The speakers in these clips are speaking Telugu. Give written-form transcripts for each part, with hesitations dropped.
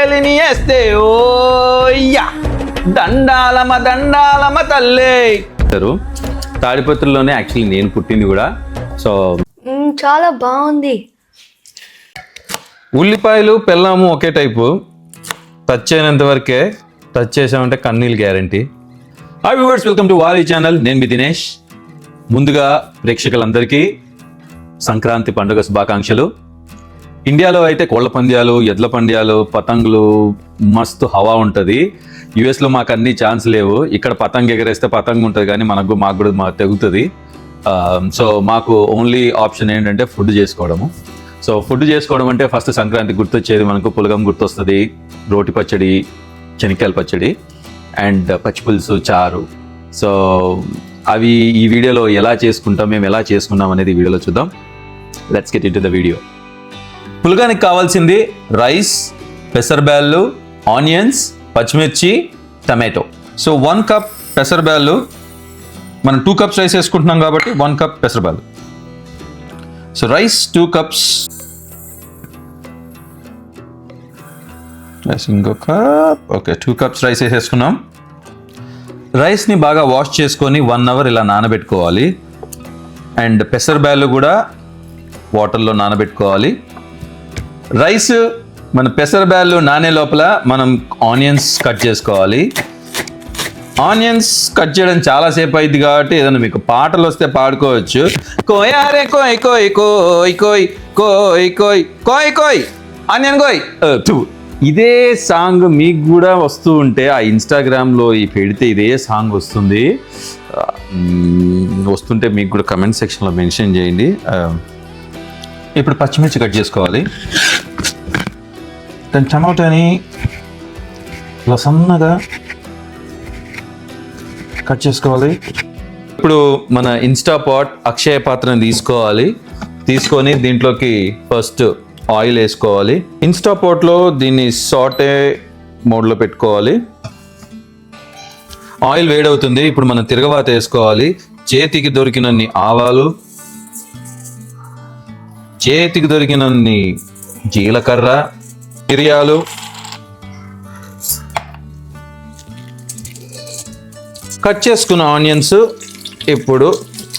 పేలిని వేస్తే ఓయ్యా దండాలమ తల్లే. తాడిపత్రిలోనే యాక్చువల్లీ నేను పుట్టింది కూడా. సో చాలా బాగుంది. ఉల్లిపాయలు పెళ్ళాము ఒకే టైపు, టచ్ అయినంత వరకే, టచ్ చేసామంటే కన్నీళ్ళు guarantee. Hi viewers, welcome to Wari channel. నేను మీ దినేష్. ముందుగా ప్రేక్షకులందరికీ సంక్రాంతి పండుగ శుభాకాంక్షలు. ఇండియాలో అయితే కోళ్ల పంద్యాలు, ఎడ్ల పంద్యాలు, పతంగులు మస్తు హవా ఉంటుంది. యుఎస్లో మాకు అన్ని ఛాన్స్ లేవు. ఇక్కడ పతంగ్ ఎగరేస్తే పతంగ్ ఉంటుంది కానీ మాకు కూడా తెగుతుంది. సో మాకు ఓన్లీ ఆప్షన్ ఏంటంటే ఫుడ్ చేసుకోవడము. సో ఫుడ్ చేసుకోవడం అంటే ఫస్ట్ సంక్రాంతి గుర్తొచ్చేది మనకు పులగం గుర్తొస్తుంది, రోటి పచ్చడి, శనక్కాయల పచ్చడి అండ్ పచ్చిపులుసు, చారు. సో అవి ఈ వీడియోలో ఎలా చేసుకుంటాం, మేము ఎలా చేసుకున్నాం అనేది వీడియోలో చూద్దాం. Let's get into the video. పులగానికి కావాల్సింది రైస్, పెసరబ్యాళ్ళు, ఆనియన్స్, పచ్చిమిర్చి, టమాటో. సో 1 కప్ పెసరబ్యాళ్ళు, మనం 2 కప్స్ రైస్ వేసుకుంటున్నాం కాబట్టి 1 కప్ పెసరబ్యాళ్ళు. సో రైస్ 2 కప్స్, రైస్ ఇంకో కప్. ఓకే, 2 కప్స్ రైస్ వేసేసుకున్నాం. రైస్ని బాగా వాష్ చేసుకొని 1 అవర్ ఇలా నానబెట్టుకోవాలి. అండ్ పెసరబ్యాళ్ళు కూడా వాటర్లో నానబెట్టుకోవాలి. రైస్ మన పెసరబ్యాళ్ళు నానే లోపల మనం ఆనియన్స్ కట్ చేసుకోవాలి. ఆనియన్స్ కట్ చేయడం చాలాసేపు అయింది కాబట్టి ఏదైనా మీకు పాటలు వస్తే పాడుకోవచ్చు. కోయారే కోయ్ కోయ్ కోయ్ కోయ్ కోయ్ కోయ్ కోయ్ కోయ్ ఆనియన్ కోయ్. ఇదే సాంగ్ మీకు కూడా వస్తూ ఉంటే ఆ ఇన్స్టాగ్రామ్లో పెడితే ఇదే సాంగ్ వస్తుంది. వస్తుంటే మీకు కూడా కమెంట్ సెక్షన్లో మెన్షన్ చేయండి. ఇప్పుడు పచ్చిమిర్చి కట్ చేసుకోవాలి. దాని టమాటాని ఇలా సన్నగా కట్ చేసుకోవాలి. ఇప్పుడు మన ఇన్స్టా పాట్ అక్షయ పాత్రని తీసుకోవాలి. తీసుకొని దీంట్లోకి ఫస్ట్ ఆయిల్ వేసుకోవాలి. ఇన్స్టా పాట్లో దీన్ని సాటే మోడ్లో పెట్టుకోవాలి. ఆయిల్ వేడవుతుంది. ఇప్పుడు మనం తిరగవాత వేసుకోవాలి. చేతికి దొరికినన్ని ఆవాలు, చేతికి దొరికినన్ని జీలకర్ర, మిరియాలు, కట్ చేసుకున్న ఆనియన్స్ ఇప్పుడు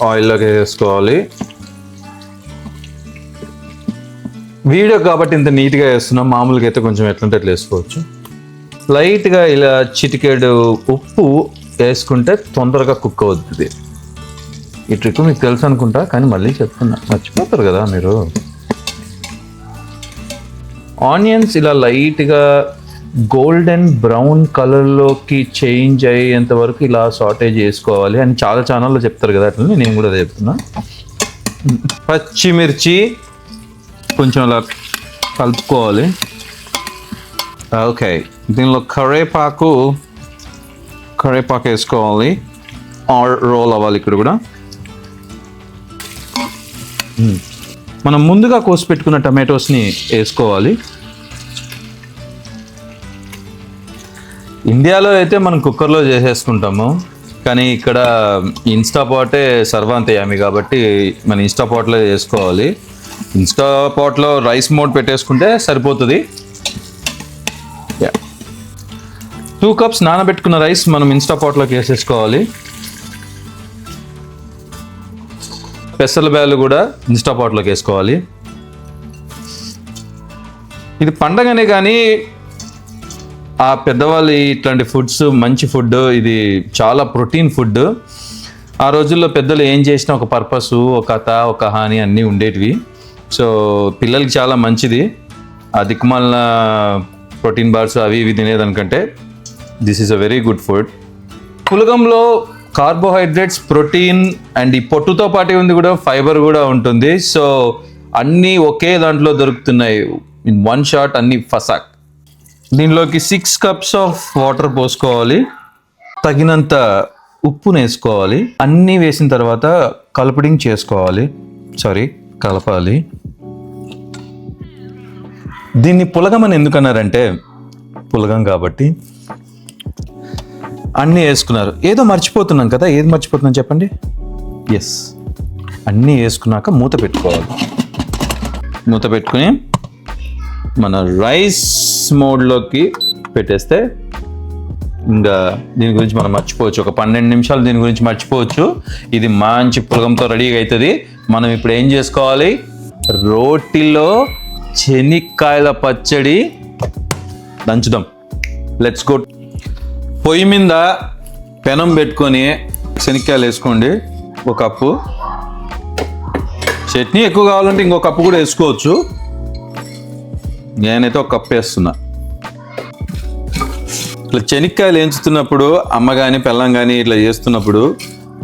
ఆయిల్లోకి వేసుకోవాలి. వీడియో కాబట్టి ఇంత నీట్గా వేస్తున్నాం, మామూలుగా అయితే కొంచెం ఎట్లంటే అట్లా వేసుకోవచ్చు. లైట్గా ఇలా చిటికెడు ఉప్పు వేసుకుంటే తొందరగా కుక్ అవుతుంది. ఈ ట్రిక్ మీకు తెలుసు అనుకుంటా, కానీ మళ్ళీ చెప్తున్నా, మర్చిపోతారు కదా మీరు. ఆనియన్స్ ఇలా లైట్గా గోల్డెన్ బ్రౌన్ కలర్లోకి చేంజ్ అయ్యేంత వరకు ఇలా సాటే చేసుకోవాలి అని చాలా ఛానల్లో చెప్తారు కదా, అట్లనే నేను కూడా అదే చెప్తున్నా. పచ్చిమిర్చి కొంచెం అలా కలుపుకోవాలి. ఓకే, దీనిలో కరివేపాకు వేసుకోవాలి. రోల్ అవ్వాలి ఇక్కడ కూడా. మనం ముందుగా కోసి పెట్టుకున్న టమాటోస్ని వేసుకోవాలి. ఇండియాలో అయితే మనం కుక్కర్లో చేసేసుకుంటాము, కానీ ఇక్కడ ఇన్స్టాపాటే సర్వాంతయామి కాబట్టి మన ఇన్స్టాపాట్లో చేసుకోవాలి. ఇన్స్టాపాట్లో రైస్ మోడ్ పెట్టేసుకుంటే సరిపోతుంది. 2 కప్స్ నానబెట్టుకున్న రైస్ మనం ఇన్స్టాపాట్లోకి వేసేసుకోవాలి. పెసరబ్యాళ్ళు కూడా ఇన్స్టాపాట్లోకి వేసుకోవాలి. ఇది పండగనే కానీ ఆ పెద్దవాళ్ళు ఇట్లాంటి ఫుడ్స్ మంచి ఫుడ్, ఇది చాలా ప్రోటీన్ ఫుడ్. ఆ రోజుల్లో పెద్దలు ఏం చేసినా ఒక పర్పస్, ఒక కథ, ఒక హాని అన్నీ ఉండేటివి. సో పిల్లలకి చాలా మంచిది. ఆ దిక్కుమాలిన ప్రోటీన్ బార్స్ అవి ఇవి తినేదానికంటే this is a very good food. పులగంలో కార్బోహైడ్రేట్స్, ప్రోటీన్ అండ్ ఈ పొట్టుతో పాటు ఉంది కూడా ఫైబర్ కూడా ఉంటుంది. సో అన్నీ ఒకే దాంట్లో దొరుకుతున్నాయి ఇన్ 1 షాట్, అన్ని ఫసాక్. దీనిలోకి 6 కప్స్ ఆఫ్ వాటర్ పోసుకోవాలి. తగినంత ఉప్పును వేసుకోవాలి. అన్నీ వేసిన తర్వాత కలపాలి. దీన్ని పులగం అని ఎందుకన్నారంటే పులగం కాబట్టి అన్నీ వేసుకున్నారు. ఏదో మర్చిపోతున్నాం కదా, ఏది మర్చిపోతున్నాం చెప్పండి. ఎస్, అన్నీ వేసుకున్నాక మూత పెట్టుకోవాలి. మూత పెట్టుకుని మన రైస్ మోడ్లోకి పెట్టేస్తే ఇంకా దీని గురించి మనం మర్చిపోవచ్చు. ఒక 12 నిమిషాలు దీని గురించి మర్చిపోవచ్చు. ఇది మంచి పులగంతో రెడీగా అవుతుంది. మనం ఇప్పుడు ఏం చేసుకోవాలి, రోటిలో చెనిక్కాయల పచ్చడి దంచుదాం. Let's go. పొయ్యి మీద పెనం పెట్టుకొని శనక్కాయలు వేసుకోండి. ఒక కప్పు. చట్నీ ఎక్కువ కావాలంటే ఇంకో కప్పు కూడా వేసుకోవచ్చు. నేనైతే ఒక కప్పు వేస్తున్నా. ఇట్లా శనక్కాయలు వేయించుతున్నప్పుడు అమ్మ కానీ పెళ్ళం కానీ ఇట్లా చేస్తున్నప్పుడు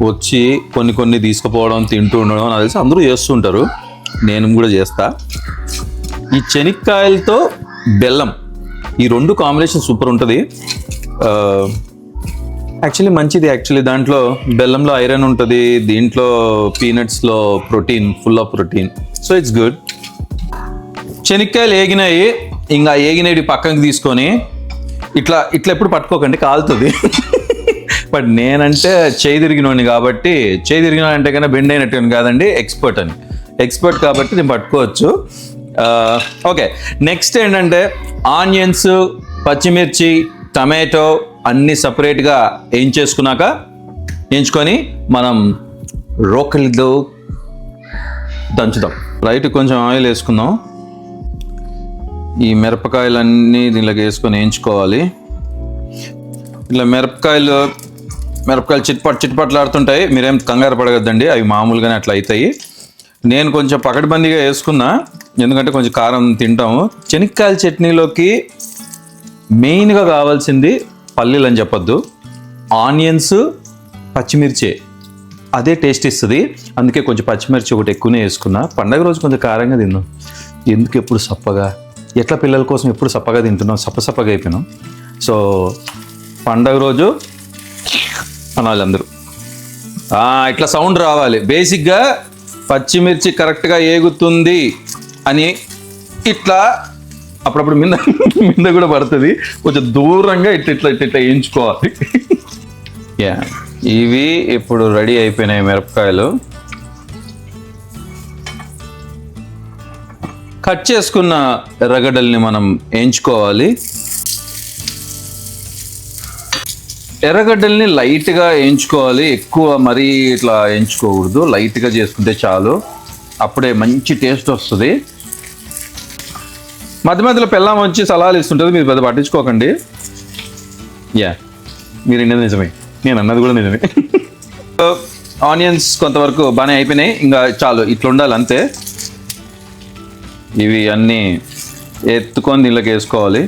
వచ్చి కొన్ని తీసుకుపోవడం, తింటూ ఉండడం నాకు తెలిసి అందరూ చేస్తుంటారు. నేను కూడా చేస్తా. ఈ శనక్కాయలతో బెల్లం ఈ రెండు కాంబినేషన్ సూపర్ ఉంటుంది. యాక్చువల్లీ మంచిది. యాక్చువల్లీ దాంట్లో బెల్లంలో ఐరన్ ఉంటుంది, దీంట్లో పీనట్స్లో protein, full of protein. So it's good. శనక్కాయలు ఏగినాయి. ఇంకా ఏగినవి పక్కకి తీసుకొని ఇట్లా ఎప్పుడు పట్టుకోకండి, కాలుతుంది. బట్ నేనంటే చేయి తిరిగినోని కాబట్టి, చేయి తిరిగిన అంటే కన్నా బెండ్ అయినట్టు కాదండి, ఎక్స్పర్ట్ కాబట్టి నేను పట్టుకోవచ్చు. ఓకే, నెక్స్ట్ ఏంటంటే ఆనియన్స్, పచ్చిమిర్చి, టమాటో అన్నీ సపరేట్గా వేయించుకొని మనం రోకలితో దంచుదాం. లైట్ కొంచెం ఆయిల్ వేసుకుందాం. ఈ మిరపకాయలన్నీ దీనిలోకి వేసుకొని వేయించుకోవాలి. ఇట్లా మిరపకాయలు చిట్పట్లాడుతుంటాయి. మీరేం కంగారు పడగద్దండి, అవి మామూలుగానే అట్లా అవుతాయి. నేను కొంచెం పకడ్బందీగా వేసుకున్నా, ఎందుకంటే కొంచెం కారం తింటాము. శనక్కాయల చట్నీలోకి మెయిన్గా కావాల్సింది పల్లీలు అని చెప్పొద్దు, ఆనియన్స్, పచ్చిమిర్చి. అదే టేస్ట్ ఇస్తుంది. అందుకే కొంచెం పచ్చిమిర్చి ఒకటి ఎక్కువనే వేసుకున్నా. పండగ రోజు కొంచెం కారంగా తిన్నాం. ఎందుకు ఎప్పుడు సప్పగా, ఎట్లా పిల్లల కోసం ఎప్పుడు సప్పగా తింటున్నాం, సప్పగా అయిపోయినాం. సో పండగ రోజు అనాలి అందరూ. ఇట్లా సౌండ్ రావాలి. బేసిక్గా పచ్చిమిర్చి కరెక్ట్గా ఏగుతుంది అని ఇట్లా అప్పుడప్పుడు మీద కూడా పడుతుంది. కొంచెం దూరంగా ఇట్లా వేయించుకోవాలి. యా, ఇవి ఇప్పుడు రెడీ అయిపోయినాయి మిరపకాయలు. కట్ చేసుకున్న ఎర్రగడ్డల్ని మనం వేయించుకోవాలి. ఎర్రగడ్డల్ని లైట్గా వేయించుకోవాలి, ఎక్కువ మరీ ఇట్లా వేయించుకోకూడదు. లైట్గా చేసుకుంటే చాలు, అప్పుడే మంచి టేస్ట్ వస్తుంది. మధ్యలో పెళ్ళాం వచ్చి సలహాలు ఇస్తుంటుంది, మీరు పెద్ద పట్టించుకోకండి. యా, మీరు అన్నది నిజమే, నేను అన్నది కూడా నిజమే. ఆనియన్స్ కొంతవరకు బాగానే అయిపోయినాయి. ఇంకా చాలు, ఇట్లా ఉండాలి అంతే. ఇవి అన్నీ ఎత్తుకొని దీనిలోకి వేసుకోవాలి.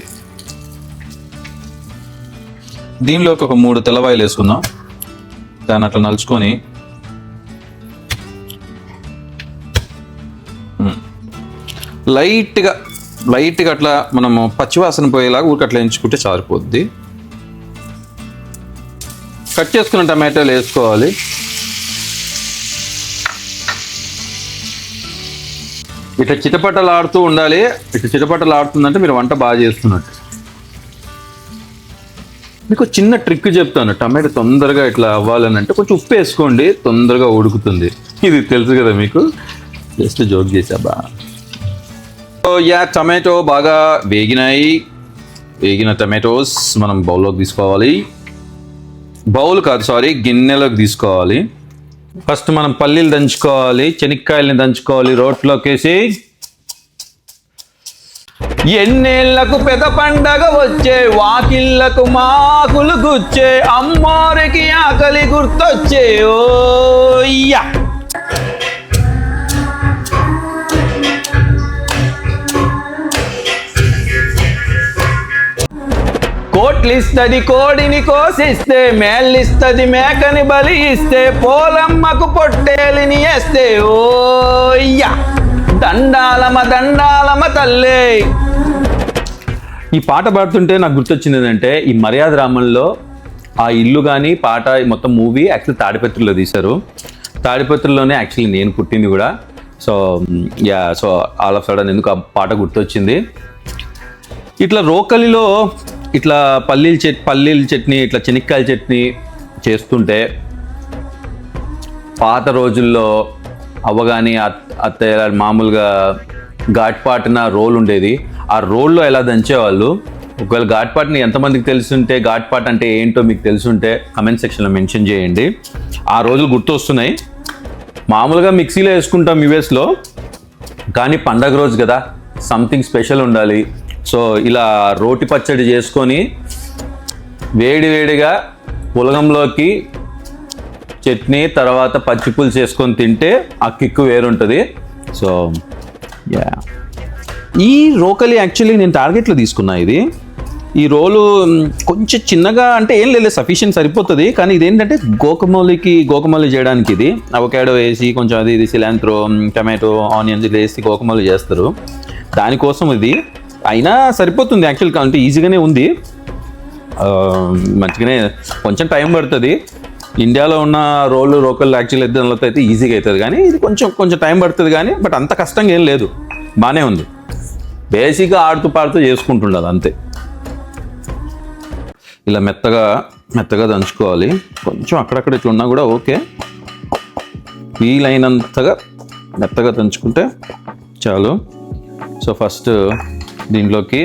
దీనిలోకి ఒక 3 తెల్లవాయలు వేసుకుందాం. దాన్ని అట్లా నలుచుకొని లైట్గా అట్లా మనము పచ్చివాసన పోయేలాగా ఊరికి అట్లా ఎంచుకుంటే చారిపోద్ది. కట్ చేసుకున్న టమాటాలు వేసుకోవాలి. ఇట్లా చిటపటలు ఆడుతూ ఉండాలి. ఇట్లా చిటపటలు ఆడుతుందంటే మీరు వంట బాగా చేస్తున్నట్టు. మీకు చిన్న ట్రిక్ చెప్తాను. టమాటో తొందరగా ఇట్లా అవ్వాలని అంటే కొంచెం ఉప్పు వేసుకోండి, తొందరగా ఉడుకుతుంది. ఇది తెలుసు కదా మీకు, జస్ట్ జోక్ చేసాబా. టమాటో బాగా వేగిన టమాటోస్ మనం బౌల్లోకి తీసుకోవాలి. గిన్నెలోకి తీసుకోవాలి. ఫస్ట్ మనం పల్లీలు దంచుకోవాలి, శనక్కాయల్ని దంచుకోవాలి. రోట్లోకి వేసి ఎన్నేళ్లకు పెద్ద పండగ వచ్చే, వాకిళ్లకు మాకులు గుచ్చే, అమ్మోరికి ఆకలి గుర్తొచ్చే. ఓయ్యా, కోట్లిస్తది కోడిని కోసిస్తే, మేళ్ళిస్తది మేకని బలి ఇస్తే, పోలమ్మకు పొట్టేలిని వేస్తే. ఓయ్యా, దండాలమ తల్లే. ఈ పాట పాడుతుంటే నాకు గుర్తొచ్చింది ఏంటంటే, ఈ మర్యాద రామంలో ఆ ఇల్లు కానీ పాట మొత్తం మూవీ యాక్చువల్లీ తాడిపత్రిలో తీశారు. తాడిపత్రిలోనే యాక్చువల్లీ నేను పుట్టింది కూడా. సో ఆల్ ఆఫ్ సడన్ ఎందుకు ఆ పాట గుర్తొచ్చింది. ఇట్లా రోకలిలో ఇట్లా పల్లీల చట్నీ, ఇట్లా శనక్కాయల చట్నీ చేస్తుంటే పాత రోజుల్లో అవ్వగాని అత్తయ్య మామూలుగా ఘాట్పాటున రోల్ ఉండేది. ఆ రోల్లో ఎలా దంచేవాళ్ళు. ఒకవేళ ఘాట్ పాట్ని ఎంతమందికి తెలుసుంటే, ఘాట్ పాట్ అంటే ఏంటో మీకు తెలుసుంటే కమెంట్ సెక్షన్లో మెన్షన్ చేయండి. ఆ రోజులు గుర్తొస్తున్నాయి. మామూలుగా మిక్సీలో వేసుకుంటాం యూఎస్లో, కానీ పండగ రోజు కదా, సంథింగ్ స్పెషల్ ఉండాలి. సో ఇలా రోటి పచ్చడి చేసుకొని వేడివేడిగా పులగంలోకి చట్నీ తర్వాత పచ్చి పులుసు చేసుకొని తింటే ఆ కిక్కు వేరుంటుంది. సో యా, ఈ రోకలి యాక్చువల్లీ నేను టార్గెట్లో తీసుకున్నా. ఈ రోలు కొంచెం చిన్నగా అంటే ఏం లేదు, సఫిషియెంట్ సరిపోతుంది. కానీ ఇదేంటంటే గోకమల్లి చేయడానికి ఇది అవకాడో వేసి కొంచెం అది ఇది సిలాంత్రో, టమాటో, ఆనియన్స్ వేసి గోకమల్లి చేస్తారు. దానికోసం ఇది అయినా సరిపోతుంది యాక్చువల్. అంటే ఈజీగానే ఉంది, మంచిగానే. కొంచెం టైం పడుతుంది. ఇండియాలో ఉన్న రోకల్ యాక్చువల్ దానిలో అయితే ఈజీగా అవుతుంది, కానీ ఇది కొంచెం టైం పడుతుంది. కానీ బట్ అంత కష్టంగా ఏం లేదు, బాగానే ఉంది. బేసిక్గా ఆడుతూ పాడుతూ చేసుకుంటుండదు అంతే. ఇలా మెత్తగా దంచుకోవాలి. కొంచెం అక్కడక్కడ ఇట్లా ఉన్నా కూడా ఓకే, వీలైనంతగా మెత్తగా దంచుకుంటే చాలు. సో ఫస్ట్ దీంట్లోకి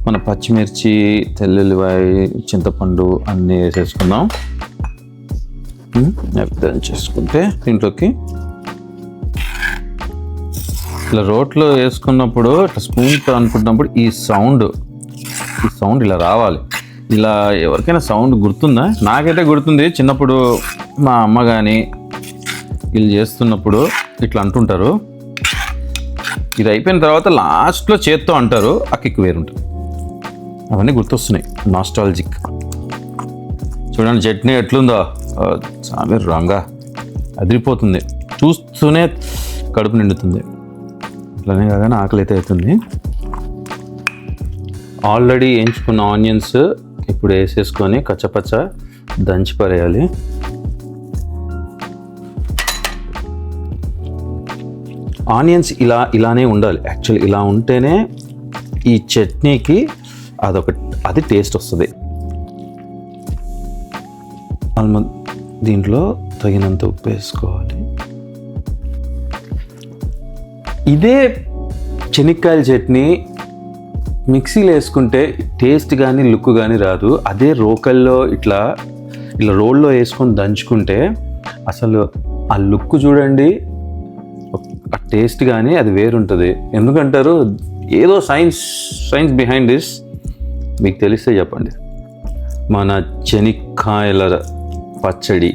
మన పచ్చిమిర్చి, తెల్లుల్లిపాయ, చింతపండు అన్నీ వేసేసుకుందాం. దంచేసుకుంటే దీంట్లోకి ఇలా రోట్లో వేసుకున్నప్పుడు ఇట్లా స్పూన్తో అనుకుంటున్నప్పుడు ఈ సౌండ్ ఇలా రావాలి. ఇలా ఎవరికైనా సౌండ్ గుర్తుందా? నాకైతే గుర్తుంది. చిన్నప్పుడు మా అమ్మ కానీ వీళ్ళు చేస్తున్నప్పుడు ఇట్లా అంటుంటారు. ఇది అయిపోయిన తర్వాత లాస్ట్లో చేత్తో అంటారు, ఆ కిక్ వేరుంటుంది. అవన్నీ గుర్తొస్తున్నాయి, నాస్టాలజిక్. చూడండి చట్నీ ఎట్లుందో, చాలా రాంగా అదిరిపోతుంది. చూస్తూనే కడుపు నిండుతుంది. అట్లనే కాగానే ఆకలి అయితే అవుతుంది. ఆల్రెడీ వేయించుకున్న ఆనియన్స్ ఇప్పుడు వేసేసుకొని కచ్చపచ్చ దంచి పరేయాలి. ఆనియన్స్ ఇలానే ఉండాలి యాక్చువల్లీ. ఇలా ఉంటేనే ఈ చట్నీకి అది టేస్ట్ వస్తుంది. దీంట్లో తగినంత ఉప్పు వేసుకోవాలి. ఇదే శనక్కాయల చట్నీ మిక్సీలో వేసుకుంటే టేస్ట్ కానీ లుక్ కానీ రాదు. అదే రోకల్లో ఇలా రోల్లో వేసుకొని దంచుకుంటే అసలు ఆ లుక్ చూడండి, ఆ టేస్ట్ కానీ అది వేరుంటుంది. ఎందుకంటారు ఏదో సైన్స్ బిహైండ్ దిస్. మీకు తెలిస్తే చెప్పండి. మన శనక్కాయల పచ్చడి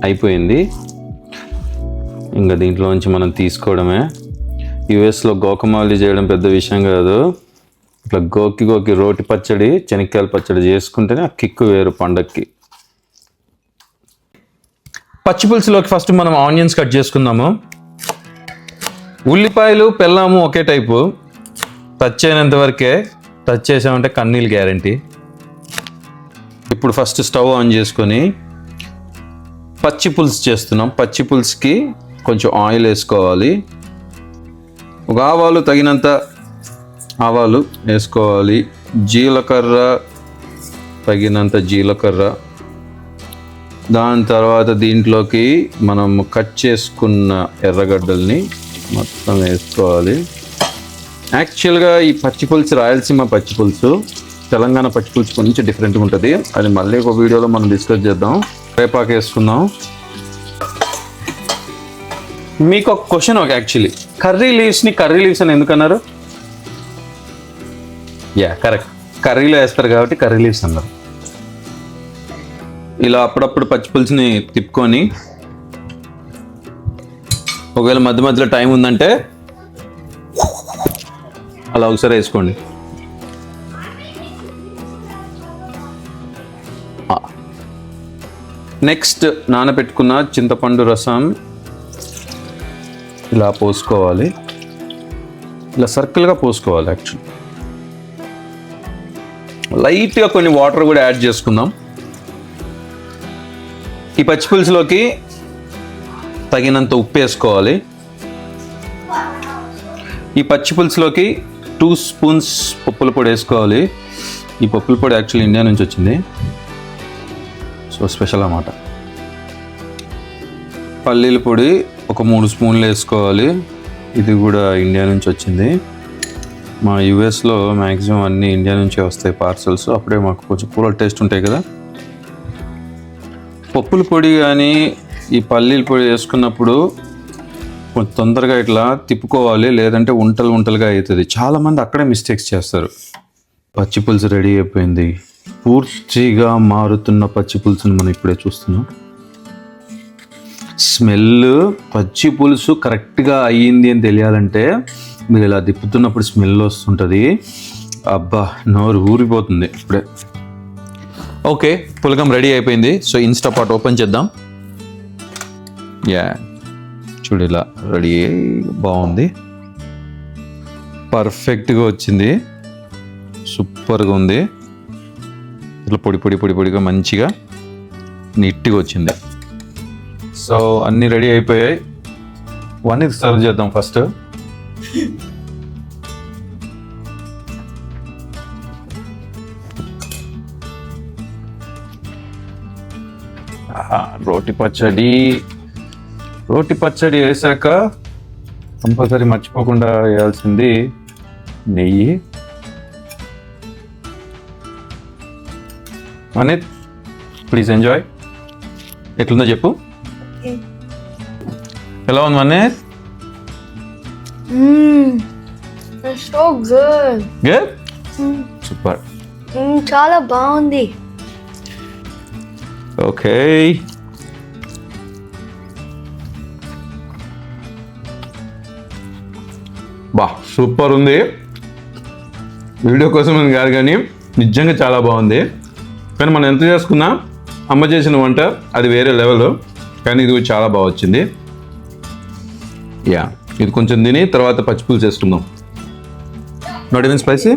అయిపోయింది. ఇంకా దీంట్లోంచి మనం తీసుకోవడమే. యుఎస్లో గోకమాలి చేయడం పెద్ద విషయం కాదు. ఇట్లా గోకి రోటి పచ్చడి, శనక్కాయల పచ్చడి చేసుకుంటేనే ఆ కిక్కు వేరు పండక్కి. పచ్చి పులుసులోకి ఫస్ట్ మనం ఆనియన్స్ కట్ చేసుకుందాము. ఉల్లిపాయలు పెళ్ళాము ఒకే టైపు, టచ్ అయినంత వరకే. టచ్ చేసామంటే కన్నీళ్ళు గ్యారంటీ. ఇప్పుడు ఫస్ట్ స్టవ్ ఆన్ చేసుకొని పచ్చి పులుసు చేస్తున్నాం. పచ్చి పులుసుకి కొంచెం ఆయిల్ వేసుకోవాలి. ఒక ఆవాలు తగినంత ఆవాలు వేసుకోవాలి. జీలకర్ర తగినంత జీలకర్ర. దాని తర్వాత దీంట్లోకి మనం కట్ చేసుకున్న ఎర్రగడ్డల్ని మొత్తం వేసుకోవాలి. యాక్చువల్గా ఈ పచ్చి పులుసు రాయలసీమ పచ్చి పులుసు, తెలంగాణ పచ్చి పులుసు కొంచెం డిఫరెంట్గా ఉంటుంది. అది మళ్ళీ ఒక వీడియోలో మనం డిస్కస్ చేద్దాం. కరివేపాకు వేసుకుందాం. మీకు ఒక క్వశ్చన్ యాక్చువల్లీ, కర్రీ లీవ్స్ అని ఎందుకన్నారు? కరెక్ట్, కర్రీలో వేస్తారు కాబట్టి కర్రీ లీవ్స్ అన్నారు. ఇలా అప్పుడప్పుడు పచ్చి పులుసుని తిప్పుకొని, ఒకవేళ మధ్య మధ్యలో టైం ఉందంటే అలా ఒకసారి వేసుకోండి. నెక్స్ట్ నానబెట్టుకున్న చింతపండు రసం ఇలా పోసుకోవాలి. ఇలా సర్కిల్గా పోసుకోవాలి. యాక్చువల్లీ లైట్గా కొన్ని వాటర్ కూడా యాడ్ చేసుకుందాం. ఈ పచ్చి పులుసులోకి తగినంత ఉప్పు వేసుకోవాలి. ఈ పచ్చి పులుసులోకి 2 స్పూన్స్ పప్పుల పొడి వేసుకోవాలి. ఈ పప్పుల పొడి యాక్చువల్లీ ఇండియా నుంచి వచ్చింది, సో స్పెషల్ అన్నమాట. పల్లీల పొడి ఒక 3 స్పూన్లు వేసుకోవాలి. ఇది కూడా ఇండియా నుంచి వచ్చింది. మా యూఎస్లో మ్యాక్సిమం అన్నీ ఇండియా నుంచే వస్తాయి పార్సల్స్. అప్పుడే మాకు కొంచెం కూర టేస్ట్ ఉంటాయి కదా. పప్పుల పొడి కానీ ఈ పల్లీల పొడి వేసుకున్నప్పుడు కొంచెం తొందరగా ఇట్లా తిప్పుకోవాలి, లేదంటే ఉంటలుగా అవుతుంది. చాలామంది అక్కడే మిస్టేక్స్ చేస్తారు. పచ్చి పులుసు రెడీ అయిపోయింది. పూర్తిగా మారుతున్న పచ్చి పులుసుని మనం ఇప్పుడే చూస్తున్నాం. స్మెల్ పచ్చి పులుసు కరెక్ట్గా అయ్యింది అని తెలియాలంటే మీరు ఇలా తిప్పుతున్నప్పుడు స్మెల్ వస్తుంటుంది. అబ్బా, నోరు ఊరిపోతుంది ఇప్పుడే. ఓకే, పులగం రెడీ అయిపోయింది. సో ఇన్స్టాపాట్ ఓపెన్ చేద్దాం. యా, చూడు ఇలా రెడీ బాగుంది, పర్ఫెక్ట్గా వచ్చింది, సూపర్గా ఉంది. ఇట్లా పొడిగా మంచిగా నీట్గా వచ్చింది. సో అన్నీ రెడీ అయిపోయాయి. వన్ ఇది సర్వ్ చేద్దాం ఫస్ట్. రోటి పచ్చడి వేసాక కంపల్సరీ మర్చిపోకుండా వేయాల్సింది నెయ్యి. Anith, please enjoy. ఎట్లుందో చెప్పు. ఎలా ఉంది Anith? So good. Good, super. చాలా బాగుంది. ఓకే, బా సూపర్ ఉంది. వీడియో కోసం అని కాదు కానీ నిజంగా చాలా బాగుంది. కానీ మనం ఎంత చేసుకున్నా అమ్మ చేసిన వంట అది వేరే లెవెల్. కానీ ఇది చాలా బాగా వచ్చింది. యా, ఇది కొంచెం తిని తర్వాత పచ్చిపులుసు చేసుకుందాం. Not even spicy.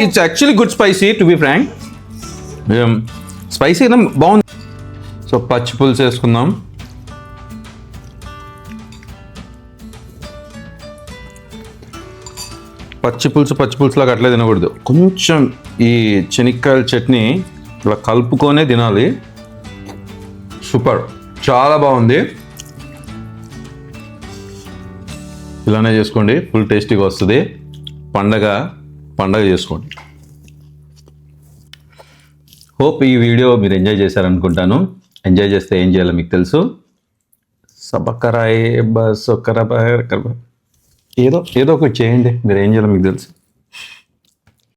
It's actually good spicy to be frank. Spicy ఏదో బాగుంది. సో పచ్చిపులుసు వేసుకుందాం. పచ్చిపులుసులాగా అట్లే తినకూడదు. కొంచెం ఈ శనక్కాయల చట్నీ ఇలా కలుపుకొనే తినాలి. సూపర్, చాలా బాగుంది. ఇలానే చేసుకోండి, ఫుల్ టేస్టీగా వస్తుంది. పండగ చేసుకోండి. హోప్ ఈ వీడియో మీరు ఎంజాయ్ చేశారనుకుంటాను. ఎంజాయ్ చేస్తే ఏం చేయాలో మీకు తెలుసు. ఏదో ఒకటి చేయండి. మీరు ఏం చేయాలో మీకు తెలుసు.